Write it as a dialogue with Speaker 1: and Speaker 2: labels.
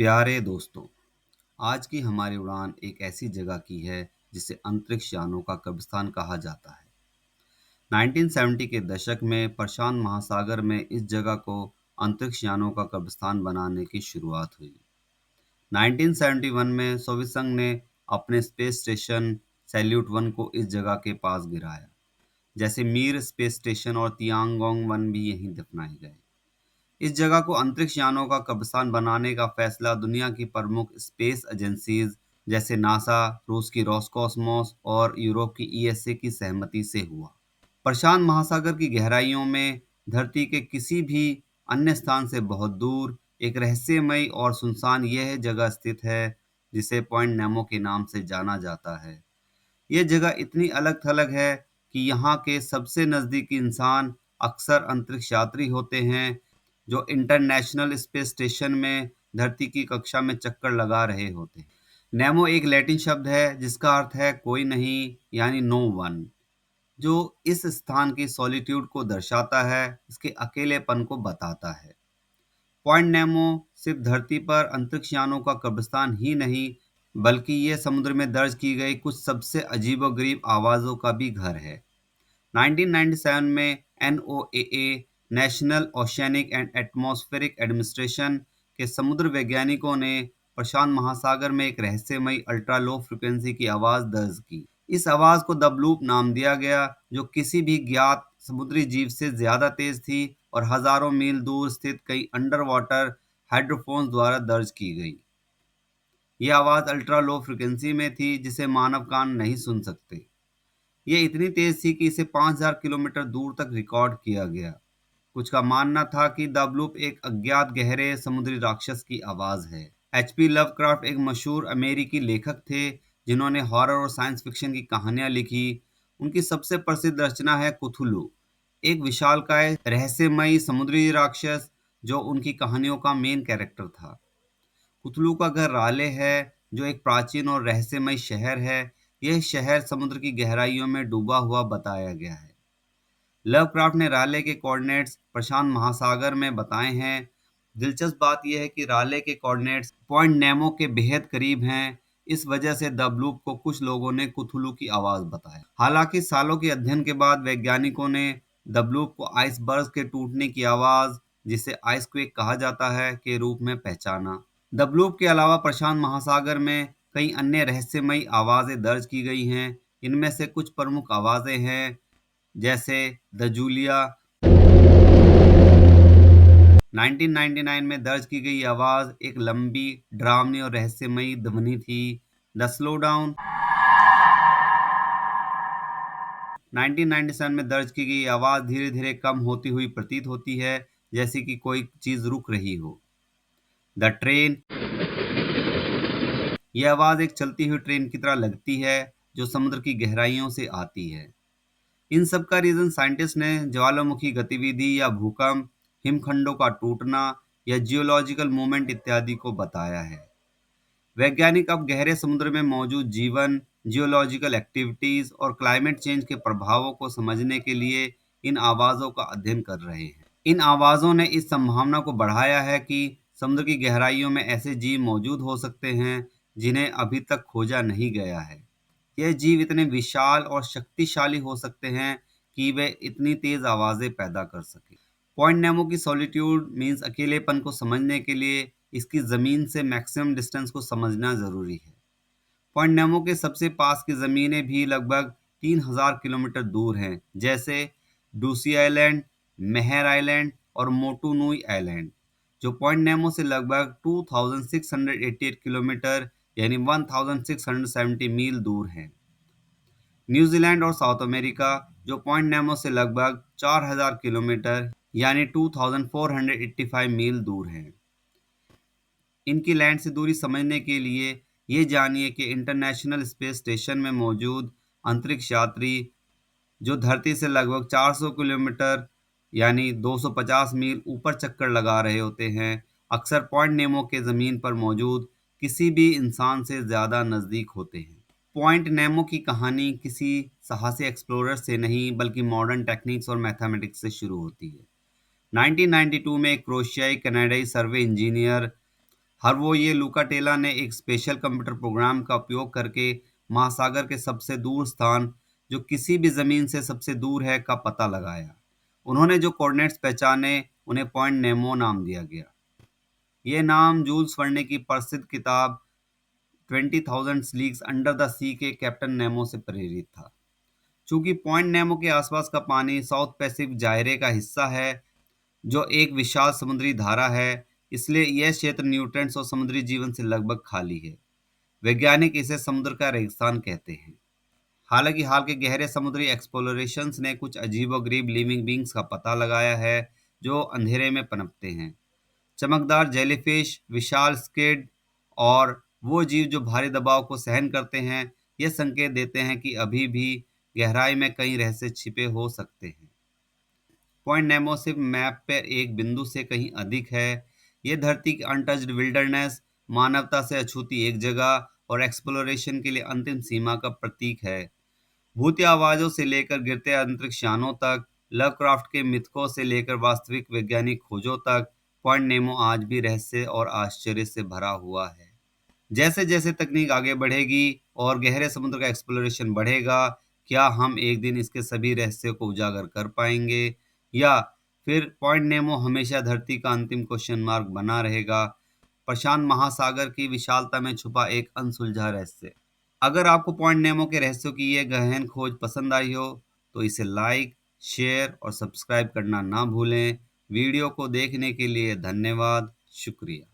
Speaker 1: प्यारे दोस्तों, आज की हमारी उड़ान एक ऐसी जगह की है जिसे अंतरिक्ष यानों का कब्रिस्तान कहा जाता है। 1970 के दशक में प्रशांत महासागर में इस जगह को अंतरिक्ष यानों का कब्रिस्तान बनाने की शुरुआत हुई। 1971 में सोवियत संघ ने अपने स्पेस स्टेशन सैल्यूट 1 को इस जगह के पास गिराया। जैसे मीर स्पेस स्टेशन और तियांगोंग 1 भी यहीं दफनाए गए। इस जगह को अंतरिक्ष यानों का कब्रिस्तान बनाने का फैसला दुनिया की प्रमुख स्पेस एजेंसीज जैसे नासा, रूस की रोसकॉसमोस और यूरोप की ईएसए की सहमति से हुआ। प्रशांत महासागर की गहराइयों में धरती के किसी भी अन्य स्थान से बहुत दूर एक रहस्यमयी और सुनसान यह जगह स्थित है जिसे पॉइंट नेमो के नाम से जाना जाता है। यह जगह इतनी अलग थलग है कि यहाँ के सबसे नज़दीकी इंसान अक्सर अंतरिक्ष यात्री होते हैं जो इंटरनेशनल स्पेस स्टेशन में धरती की कक्षा में चक्कर लगा रहे होते हैं। नेमो एक लैटिन शब्द है जिसका अर्थ है कोई नहीं, यानी नो वन, जो इस स्थान की सॉलिट्यूड को दर्शाता है, इसके अकेलेपन को बताता है। पॉइंट नेमो सिर्फ धरती पर अंतरिक्ष यानों का कब्रिस्तान ही नहीं, बल्कि ये समुद्र में दर्ज की गई कुछ सबसे अजीबोगरीब आवाज़ों का भी घर है। 1997 में NOAA national oceanic and atmospheric administration के समुद्र वैज्ञानिकों ने प्रशांत महासागर में एक रहस्यमयी अल्ट्रा लो फ्रिक्वेंसी की आवाज़ दर्ज की। इस आवाज़ को द ब्लूप नाम दिया गया, जो किसी भी ज्ञात समुद्री जीव से ज़्यादा तेज़ थी और हज़ारों मील दूर स्थित कई अंडर वाटर हाइड्रोफोन्स द्वारा दर्ज की गई। यह आवाज़ अल्ट्रा लो फ्रिक्वेंसी में थी जिसे मानव कान नहीं सुन सकते। यह इतनी तेज थी कि इसे 5000 किलोमीटर दूर तक रिकॉर्ड किया गया। कुछ का मानना था कि द ब्लूप एक अज्ञात गहरे समुद्री राक्षस की आवाज़ है। एचपी लवक्राफ्ट एक मशहूर अमेरिकी लेखक थे जिन्होंने हॉरर और साइंस फिक्शन की कहानियां लिखी। उनकी सबसे प्रसिद्ध रचना है कुथुलू, एक विशालकाय रहस्यमयी समुद्री राक्षस जो उनकी कहानियों का मेन कैरेक्टर था। कुतलू का घर राले है, जो एक प्राचीन और रहस्यमय शहर है। यह शहर समुद्र की गहराइयों में डूबा हुआ बताया गया है। लवक्राफ्ट ने राले के कोऑर्डिनेट्स प्रशांत महासागर में बताए हैं। दिलचस्प बात यह है कि राले के कोऑर्डिनेट्स पॉइंट नेमो के बेहद करीब हैं। इस वजह से द ब्लूप को कुछ लोगों ने कुथुलू की आवाज बताया। हालांकि सालों के अध्ययन के बाद वैज्ञानिकों ने द ब्लूप को आइसबर्ग के टूटने की आवाज, जिसे आइसक्वेक कहा जाता है, के रूप में पहचाना। द ब्लूप के अलावा प्रशांत महासागर में कई अन्य रहस्यमयी आवाजें दर्ज की गई हैं। इनमें से कुछ प्रमुख आवाजें हैं, जैसे द जूलिया 1999 में दर्ज की गई आवाज एक लंबी, डरावनी और रहस्यमयी ध्वनि थी। द स्लो डाउन 1997 में दर्ज की गई आवाज धीरे धीरे कम होती हुई प्रतीत होती है, जैसे कि कोई चीज रुक रही हो। द ट्रेन, यह आवाज एक चलती हुई ट्रेन की तरह लगती है जो समुद्र की गहराइयों से आती है। इन सब का रीजन साइंटिस्ट ने ज्वालामुखी गतिविधि या भूकंप, हिमखंडों का टूटना या जियोलॉजिकल मूवमेंट इत्यादि को बताया है। वैज्ञानिक अब गहरे समुद्र में मौजूद जीवन, जियोलॉजिकल एक्टिविटीज और क्लाइमेट चेंज के प्रभावों को समझने के लिए इन आवाज़ों का अध्ययन कर रहे हैं। इन आवाज़ों ने इस संभावना को बढ़ाया है कि समुद्र की गहराइयों में ऐसे जीव मौजूद हो सकते हैं जिन्हें अभी तक खोजा नहीं गया है। ये जीव इतने विशाल और शक्तिशाली हो सकते हैं कि वे इतनी तेज आवाजें पैदा कर सके। पॉइंट नेमो की सॉलिट्यूड मीन्स अकेलेपन को समझने के लिए इसकी जमीन से मैक्सिमम डिस्टेंस को समझना जरूरी है। पॉइंट नेमो के सबसे पास की जमीनें भी लगभग 3000 किलोमीटर दूर हैं, जैसे डूसी आइलैंड, मेहर आइलैंड और मोटुनुई आइलैंड, जो पॉइंट नेमो से लगभग 2688 किलोमीटर यानी 1670 मील दूर हैं। न्यूजीलैंड और साउथ अमेरिका, जो पॉइंट नेमो से लगभग 4000 किलोमीटर यानी 2485 मील दूर हैं। इनकी लैंड से दूरी समझने के लिए ये जानिए कि इंटरनेशनल स्पेस स्टेशन में मौजूद अंतरिक्ष यात्री, जो धरती से लगभग 400 किलोमीटर यानी 250 मील ऊपर चक्कर लगा रहे होते हैं, अक्सर पॉइंट नेमो के ज़मीन पर मौजूद किसी भी इंसान से ज़्यादा नज़दीक होते हैं। पॉइंट नेमो की कहानी किसी साहसी एक्सप्लोरर से नहीं, बल्कि मॉडर्न टेक्निक्स और मैथमेटिक्स से शुरू होती है। 1992 में एक क्रोशियाई कनाडाई सर्वे इंजीनियर हरवोये लुकाटेला ने एक स्पेशल कंप्यूटर प्रोग्राम का उपयोग करके महासागर के सबसे दूर स्थान, जो किसी भी जमीन से सबसे दूर है, का पता लगाया। उन्होंने जो कोऑर्डिनेट्स पहचाने उन्हें पॉइंट नेमो नाम दिया गया। ये नाम जूल्स वर्ने की प्रसिद्ध किताब 20,000 लीग्स अंडर द सी के कैप्टन नेमो से प्रेरित था। चूंकि पॉइंट नेमो के आसपास का पानी साउथ पैसिफिक दायरे का हिस्सा है, जो एक विशाल समुद्री धारा है, इसलिए यह क्षेत्र न्यूट्रिएंट्स और समुद्री जीवन से लगभग खाली है। वैज्ञानिक इसे समुद्र का रेगिस्तान कहते हैं। हालांकि हाल के गहरे समुद्री एक्सप्लोरेशंस ने कुछ अजीबोगरीब लिविंग बींग्स का पता लगाया है जो अंधेरे में पनपते हैं। चमकदार जेलीफिश, विशाल स्क्विड और वो जीव जो भारी दबाव को सहन करते हैं, ये संकेत देते हैं कि अभी भी गहराई में कई रहस्य छिपे हो सकते हैं। पॉइंट नेमो सिर्फ मैप पर एक बिंदु से कहीं अधिक है। ये धरती की अनटच्ड विल्डरनेस, मानवता से अछूती एक जगह और एक्सप्लोरेशन के लिए अंतिम सीमा का प्रतीक है। भूतिया आवाजों से लेकर गिरते अंतरिक्ष यानों तक, लवक्राफ्ट के मिथकों से लेकर वास्तविक वैज्ञानिक खोजों तक, पॉइंट नेमो आज भी रहस्य और आश्चर्य से भरा हुआ है। जैसे जैसे तकनीक आगे बढ़ेगी और गहरे समुद्र का एक्सप्लोरेशन बढ़ेगा, क्या हम एक दिन इसके सभी रहस्यों को उजागर कर पाएंगे, या फिर पॉइंट नेमो हमेशा धरती का अंतिम क्वेश्चन मार्क बना रहेगा, प्रशांत महासागर की विशालता में छुपा एक अनसुलझा रहस्य। अगर आपको पॉइंट नेमो के रहस्यों की ये गहन खोज पसंद आई हो, तो इसे लाइक, शेयर और सब्सक्राइब करना ना भूलें। वीडियो को देखने के लिए धन्यवाद। शुक्रिया।